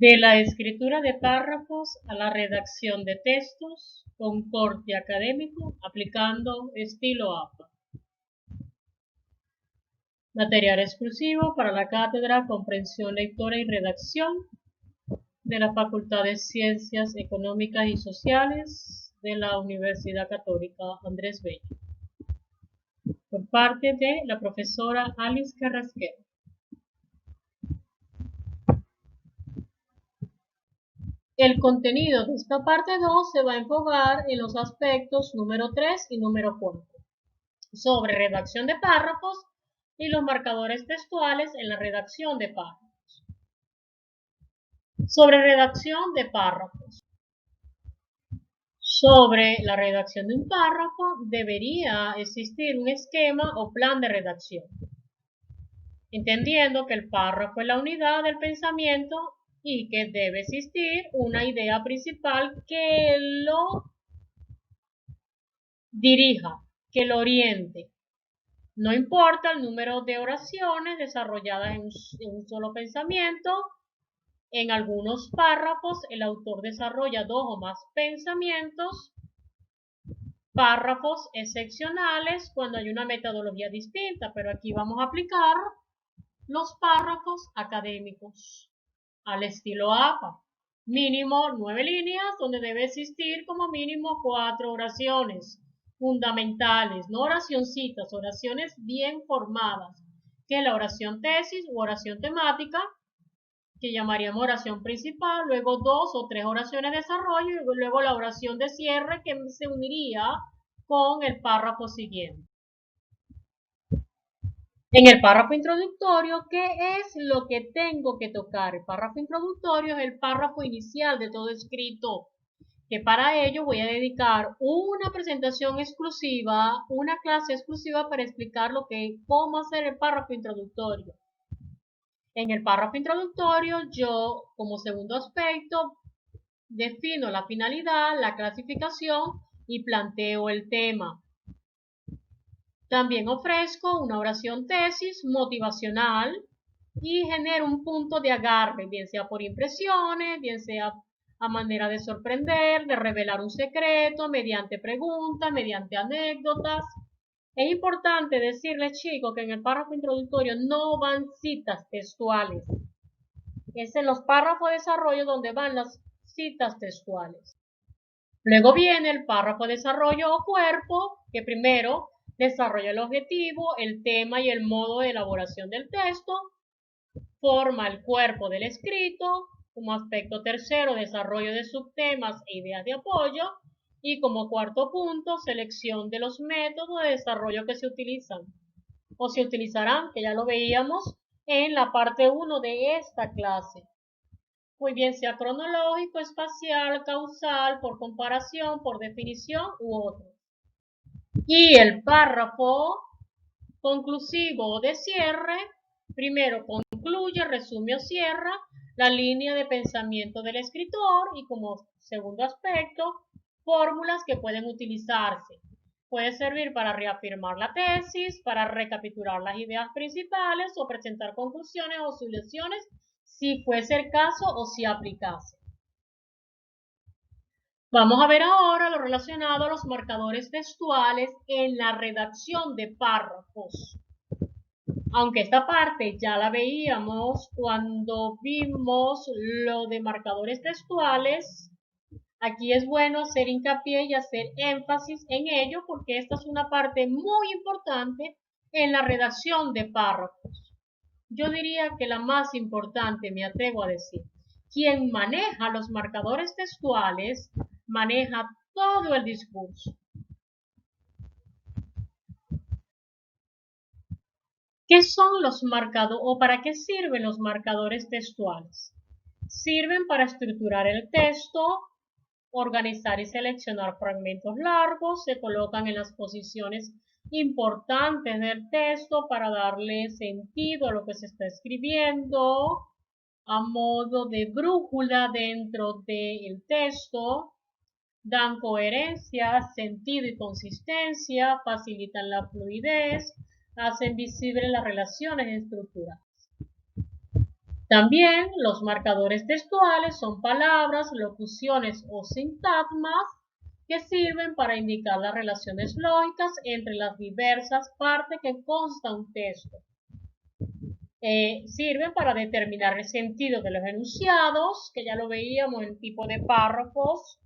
De la escritura de párrafos a la redacción de textos con corte académico aplicando estilo APA. Material exclusivo para la Cátedra Comprensión Lectora y Redacción de la Facultad de Ciencias Económicas y Sociales de la Universidad Católica Andrés Bello, por parte de la profesora Alice Carrasquero. El contenido de esta parte 2 se va a enfocar en los aspectos número 3 y número 4, sobre redacción de párrafos y los marcadores textuales en la redacción de párrafos. Sobre redacción de párrafos. Sobre la redacción de un párrafo debería existir un esquema o plan de redacción, entendiendo que el párrafo es la unidad del pensamiento y que debe existir una idea principal que lo dirija, que lo oriente. No importa el número de oraciones desarrolladas en un solo pensamiento. En algunos párrafos el autor desarrolla 2 o más pensamientos. Párrafos excepcionales cuando hay una metodología distinta, pero aquí vamos a aplicar los párrafos académicos al estilo APA. Mínimo 9 líneas, donde debe existir como mínimo 4 oraciones fundamentales, no oracioncitas, oraciones bien formadas, que la oración tesis u oración temática, que llamaríamos oración principal, luego 2 o 3 oraciones de desarrollo y luego la oración de cierre que se uniría con el párrafo siguiente. En el párrafo introductorio, ¿qué es lo que tengo que tocar? El párrafo introductorio es el párrafo inicial de todo escrito, que para ello voy a dedicar una presentación exclusiva, una clase exclusiva para explicar cómo hacer el párrafo introductorio. En el párrafo introductorio, yo, como segundo aspecto, defino la finalidad, la clasificación y planteo el tema. También ofrezco una oración tesis motivacional y genero un punto de agarre, bien sea por impresiones, bien sea a manera de sorprender, de revelar un secreto, mediante preguntas, mediante anécdotas. Es importante decirles, chicos, que en el párrafo introductorio no van citas textuales. Es en los párrafos de desarrollo donde van las citas textuales. Luego viene el párrafo de desarrollo o cuerpo, que primero desarrolla el objetivo, el tema y el modo de elaboración del texto. Forma el cuerpo del escrito. Como aspecto tercero, desarrollo de subtemas e ideas de apoyo. Y como cuarto punto, selección de los métodos de desarrollo que se utilizan o se utilizarán, que ya lo veíamos en la parte 1 de esta clase. Muy bien, sea cronológico, espacial, causal, por comparación, por definición u otro. Y el párrafo conclusivo o de cierre, primero concluye, resume o cierra la línea de pensamiento del escritor y como segundo aspecto, fórmulas que pueden utilizarse. Puede servir para reafirmar la tesis, para recapitular las ideas principales o presentar conclusiones o soluciones si fuese el caso o si aplicase. Vamos a ver ahora lo relacionado a los marcadores textuales en la redacción de párrafos. Aunque esta parte ya la veíamos cuando vimos lo de marcadores textuales, aquí es bueno hacer hincapié y hacer énfasis en ello porque esta es una parte muy importante en la redacción de párrafos. Yo diría que la más importante, me atrevo a decir. Quien maneja los marcadores textuales maneja todo el discurso. ¿Qué son los marcadores o para qué sirven los marcadores textuales? Sirven para estructurar el texto, organizar y seleccionar fragmentos largos, se colocan en las posiciones importantes del texto para darle sentido a lo que se está escribiendo, a modo de brújula dentro del texto, dan coherencia, sentido y consistencia, facilitan la fluidez, hacen visibles las relaciones estructurales. También los marcadores textuales son palabras, locuciones o sintagmas que sirven para indicar las relaciones lógicas entre las diversas partes que consta un texto. Sirven para determinar el sentido de los enunciados, que ya lo veíamos en tipo de párrafos,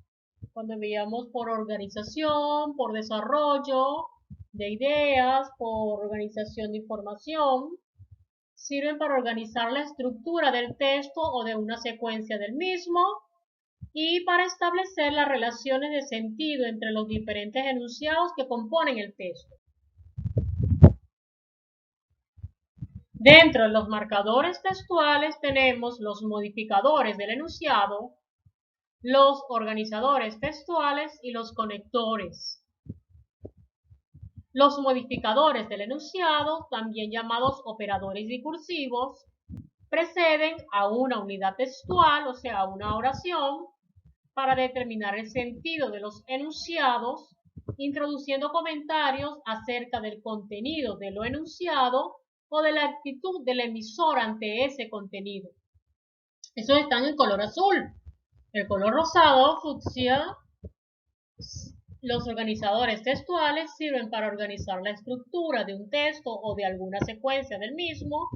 cuando veíamos por organización, por desarrollo de ideas, por organización de información. Sirven para organizar la estructura del texto o de una secuencia del mismo y para establecer las relaciones de sentido entre los diferentes enunciados que componen el texto. Dentro de los marcadores textuales tenemos los modificadores del enunciado, los organizadores textuales y los conectores. Los modificadores del enunciado, también llamados operadores dicursivos, preceden a una unidad textual, o sea, a una oración, para determinar el sentido de los enunciados, introduciendo comentarios acerca del contenido de lo enunciado o de la actitud del emisor ante ese contenido. Esos están en color azul. El color rosado, fucsia. Los organizadores textuales sirven para organizar la estructura de un texto o de alguna secuencia del mismo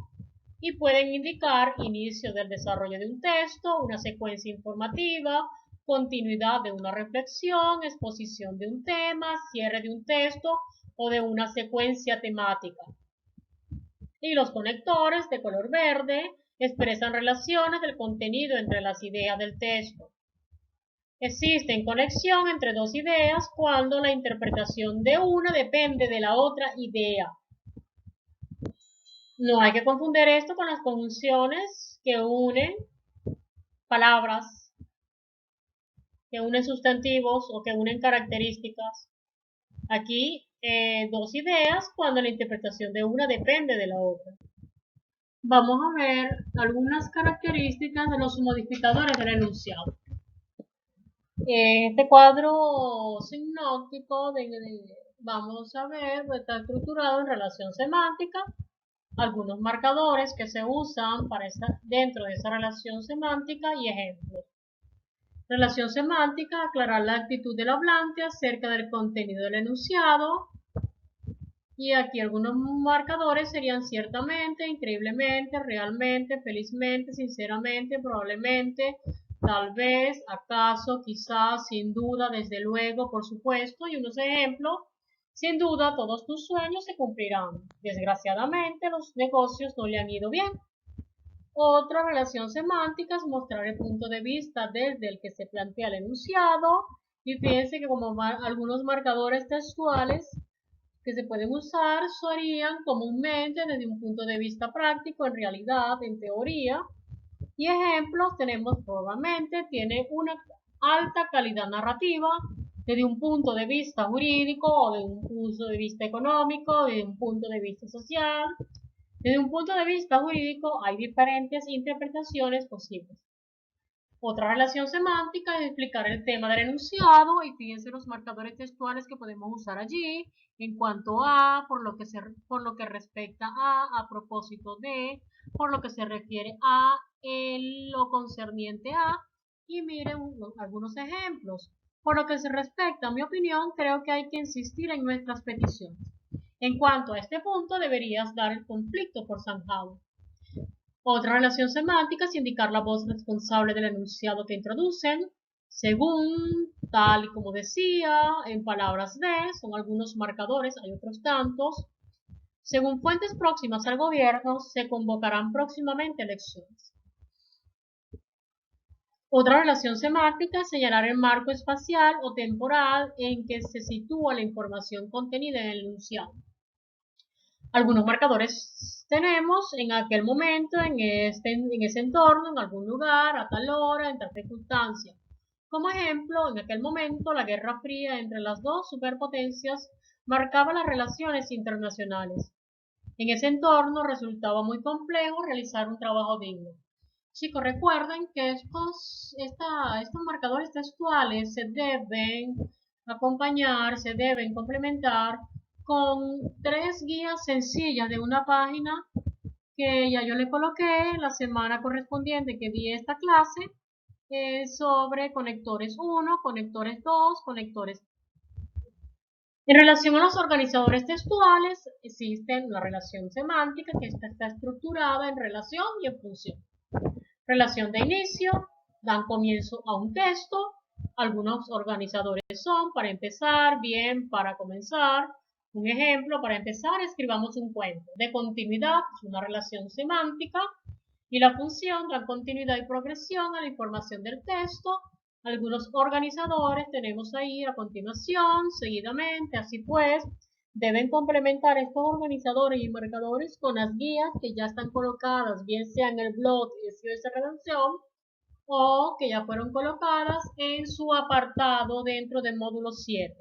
y pueden indicar inicio del desarrollo de un texto, una secuencia informativa, continuidad de una reflexión, exposición de un tema, cierre de un texto o de una secuencia temática. Y los conectores de color verde expresan relaciones del contenido entre las ideas del texto. Existe conexión entre dos ideas cuando la interpretación de una depende de la otra idea. No hay que confundir esto con las conjunciones que unen palabras, que unen sustantivos o que unen características. Aquí dos ideas cuando la interpretación de una depende de la otra. Vamos a ver algunas características de los modificadores del enunciado. Este cuadro sinóptico vamos a ver, está estructurado en relación semántica, algunos marcadores que se usan dentro de esa relación semántica y ejemplos. Relación semántica, aclarar la actitud del hablante acerca del contenido del enunciado. Y aquí algunos marcadores serían ciertamente, increíblemente, realmente, felizmente, sinceramente, probablemente, tal vez, acaso, quizás, sin duda, desde luego, por supuesto, y unos ejemplos. Sin duda, todos tus sueños se cumplirán. Desgraciadamente, los negocios no le han ido bien. Otra relación semántica es mostrar el punto de vista desde el que se plantea el enunciado. Y fíjense que como algunos marcadores textuales que se pueden usar serían comúnmente desde un punto de vista práctico, en realidad, en teoría. Y ejemplos tenemos probablemente, tiene una alta calidad narrativa desde un punto de vista jurídico o de un punto de vista económico, desde un punto de vista social. Desde un punto de vista jurídico hay diferentes interpretaciones posibles. Otra relación semántica es explicar el tema del enunciado y fíjense los marcadores textuales que podemos usar allí en cuanto a, por lo que respecta a propósito de, por lo que se refiere a, lo concerniente a, y miren algunos ejemplos. Por lo que se respecta a mi opinión, creo que hay que insistir en nuestras peticiones. En cuanto a este punto, deberías dar el conflicto por zanjado. Otra relación semántica es indicar la voz responsable del enunciado que introducen. Según, tal y como decía, en palabras de, son algunos marcadores, hay otros tantos. Según fuentes próximas al gobierno, se convocarán próximamente elecciones. Otra relación semántica es señalar el marco espacial o temporal en que se sitúa la información contenida en el enunciado. Algunos marcadores tenemos en aquel momento, en ese entorno, en algún lugar, a tal hora, en tal circunstancia. Como ejemplo, en aquel momento, la Guerra Fría entre las dos superpotencias marcaba las relaciones internacionales. En ese entorno resultaba muy complejo realizar un trabajo digno. Chicos, recuerden que estos marcadores textuales se deben acompañar, se deben complementar con 3 guías sencillas de una página que ya yo le coloqué la semana correspondiente que di esta clase sobre conectores 1, conectores 2, conectores. En relación a los organizadores textuales, existe una relación semántica que está estructurada en relación y en función. Relación de inicio, dan comienzo a un texto. Algunos organizadores son, para empezar, bien, para comenzar. Un ejemplo, para empezar, escribamos un cuento. De continuidad, es una relación semántica. Y la función da continuidad y progresión a la información del texto. Algunos organizadores tenemos ahí a continuación, seguidamente, así pues, deben complementar estos organizadores y marcadores con las guías que ya están colocadas, bien sea en el blog de SOS Redacción o que ya fueron colocadas en su apartado dentro del módulo 7.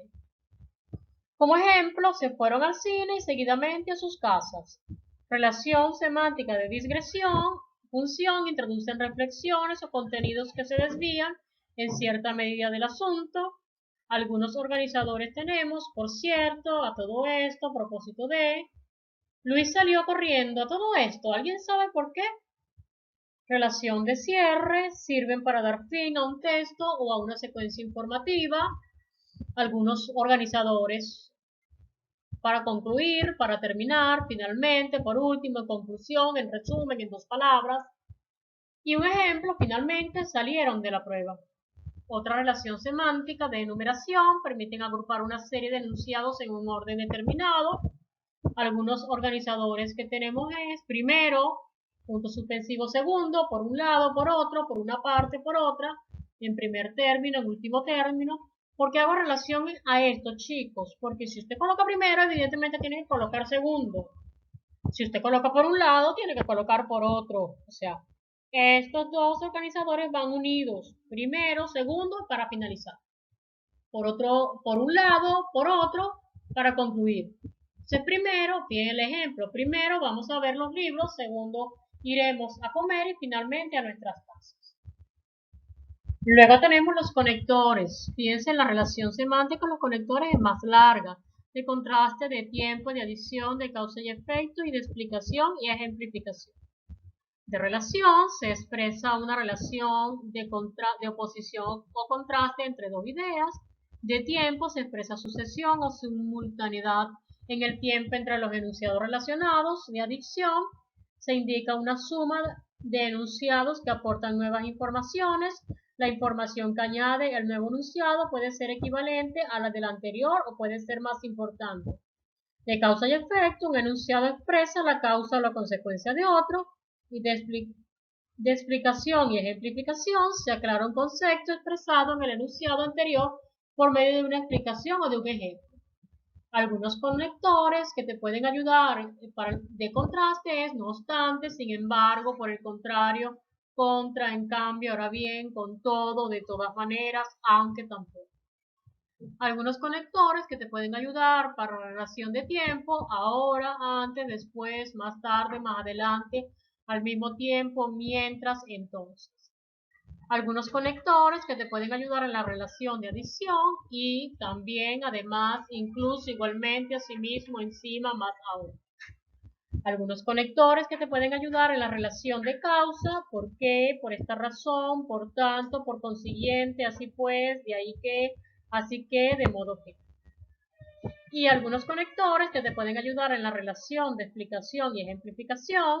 Como ejemplo, se fueron al cine y seguidamente a sus casas. Relación semántica de digresión, función, introducen reflexiones o contenidos que se desvían en cierta medida del asunto. Algunos organizadores tenemos, por cierto, a todo esto, a propósito de, Luis salió corriendo a todo esto. ¿Alguien sabe por qué? Relación de cierre, sirven para dar fin a un texto o a una secuencia informativa. Algunos organizadores para concluir, para terminar, finalmente, por último, en conclusión, en resumen, en 2 palabras. Y un ejemplo, finalmente, salieron de la prueba. Otra relación semántica de enumeración permiten agrupar una serie de enunciados en un orden determinado. Algunos organizadores que tenemos es primero, punto suspensivo segundo, por un lado, por otro, por una parte, por otra, en primer término, en último término. ¿Por qué hago relación a esto, chicos? Porque si usted coloca primero, evidentemente tiene que colocar segundo. Si usted coloca por un lado, tiene que colocar por otro. O sea, estos dos organizadores van unidos. Primero, segundo, para finalizar. Por un lado, por otro, para concluir. Entonces, primero, bien el ejemplo. Primero vamos a ver los libros. Segundo, iremos a comer y finalmente a nuestras casas. Luego tenemos los conectores. Fíjense en la relación semántica con los conectores es más larga, de contraste, de tiempo, de adición, de causa y efecto y de explicación y ejemplificación. De relación se expresa una relación de oposición o contraste entre dos ideas. De tiempo se expresa sucesión o simultaneidad en el tiempo entre los enunciados relacionados. De adición se indica una suma de enunciados que aportan nuevas informaciones. La información que añade el nuevo enunciado puede ser equivalente a la del anterior o puede ser más importante. De causa y efecto, un enunciado expresa la causa o la consecuencia de otro, y de explicación y ejemplificación se aclara un concepto expresado en el enunciado anterior por medio de una explicación o de un ejemplo. Algunos conectores que te pueden ayudar de contraste es, no obstante, sin embargo, por el contrario, contra, en cambio, ahora bien, con todo, de todas maneras, aunque tampoco. Algunos conectores que te pueden ayudar para relación de tiempo, ahora, antes, después, más tarde, más adelante, al mismo tiempo, mientras, entonces. Algunos conectores que te pueden ayudar en la relación de adición y también, además, incluso, igualmente, asimismo, encima, más aún. Algunos conectores que te pueden ayudar en la relación de causa, ¿por qué? Por esta razón, por tanto, por consiguiente, así pues, de ahí que, así que, de modo que. Y algunos conectores que te pueden ayudar en la relación de explicación y ejemplificación,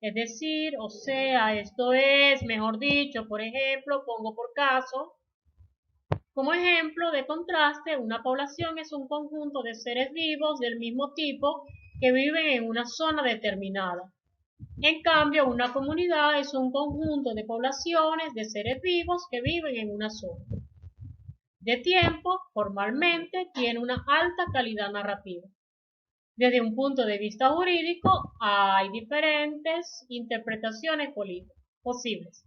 es decir, o sea, esto es, mejor dicho, por ejemplo, pongo por caso, como ejemplo de contraste, una población es un conjunto de seres vivos del mismo tipo que viven en una zona determinada. En cambio, una comunidad es un conjunto de poblaciones de seres vivos que viven en una zona. De tiempo, formalmente, tiene una alta calidad narrativa. Desde un punto de vista jurídico, hay diferentes interpretaciones posibles.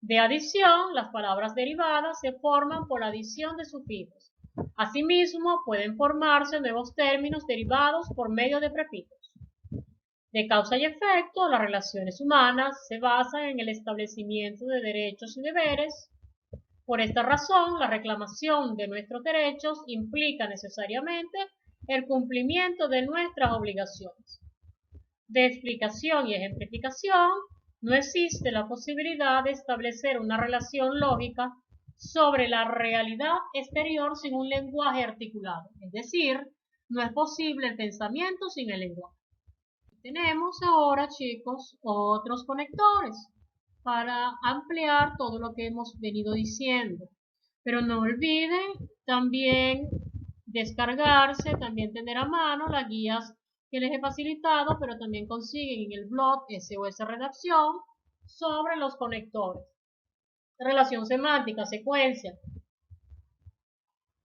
De adición, las palabras derivadas se forman por adición de sufijos. Asimismo, pueden formarse nuevos términos derivados por medio de prefijos. De causa y efecto, las relaciones humanas se basan en el establecimiento de derechos y deberes. Por esta razón, la reclamación de nuestros derechos implica necesariamente el cumplimiento de nuestras obligaciones. de explicación y ejemplificación, no existe la posibilidad de establecer una relación lógica sobre la realidad exterior sin un lenguaje articulado. Es decir, no es posible el pensamiento sin el lenguaje. Tenemos ahora, chicos, otros conectores para ampliar todo lo que hemos venido diciendo. Pero no olviden también descargarse, también tener a mano las guías que les he facilitado, pero también consiguen en el blog SOS Redacción sobre los conectores. Relación semántica, secuencia.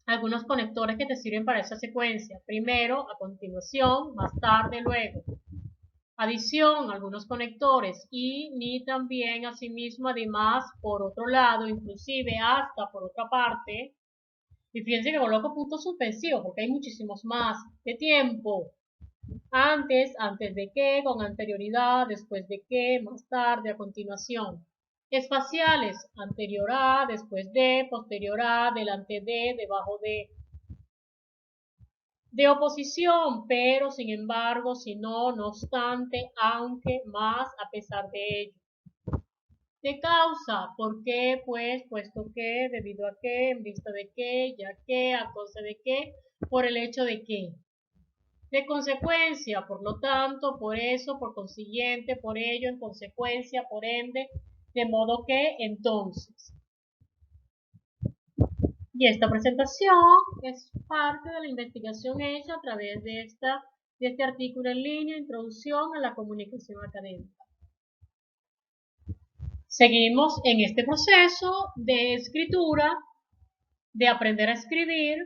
Algunos conectores que te sirven para esa secuencia. Primero, a continuación, más tarde, luego. Adición, algunos conectores y ni también asimismo, además, por otro lado, inclusive hasta por otra parte. Y fíjense que coloco puntos suspensivos porque hay muchísimos más. De tiempo. Antes de que, con anterioridad, después de que, más tarde, a continuación. Espaciales, anterior a, después de, posterior a, delante de, debajo de oposición, pero sin embargo, si no, no obstante, aunque, más, a pesar de ello. De causa, ¿por qué? Pues, puesto que, debido a que, en vista de que, ya que, a causa de que, por el hecho de que. De consecuencia, por lo tanto, por eso, por consiguiente, por ello, en consecuencia, por ende, de modo que, entonces. Y esta presentación es parte de la investigación hecha a través de este artículo en línea, Introducción a la Comunicación Académica. Seguimos en este proceso de escritura, de aprender a escribir,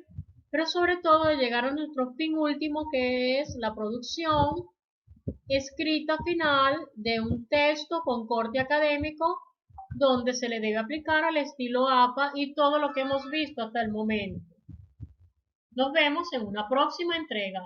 pero sobre todo de llegar a nuestro fin último, que es la producción escrita final de un texto con corte académico donde se le debe aplicar al estilo APA y todo lo que hemos visto hasta el momento. Nos vemos en una próxima entrega.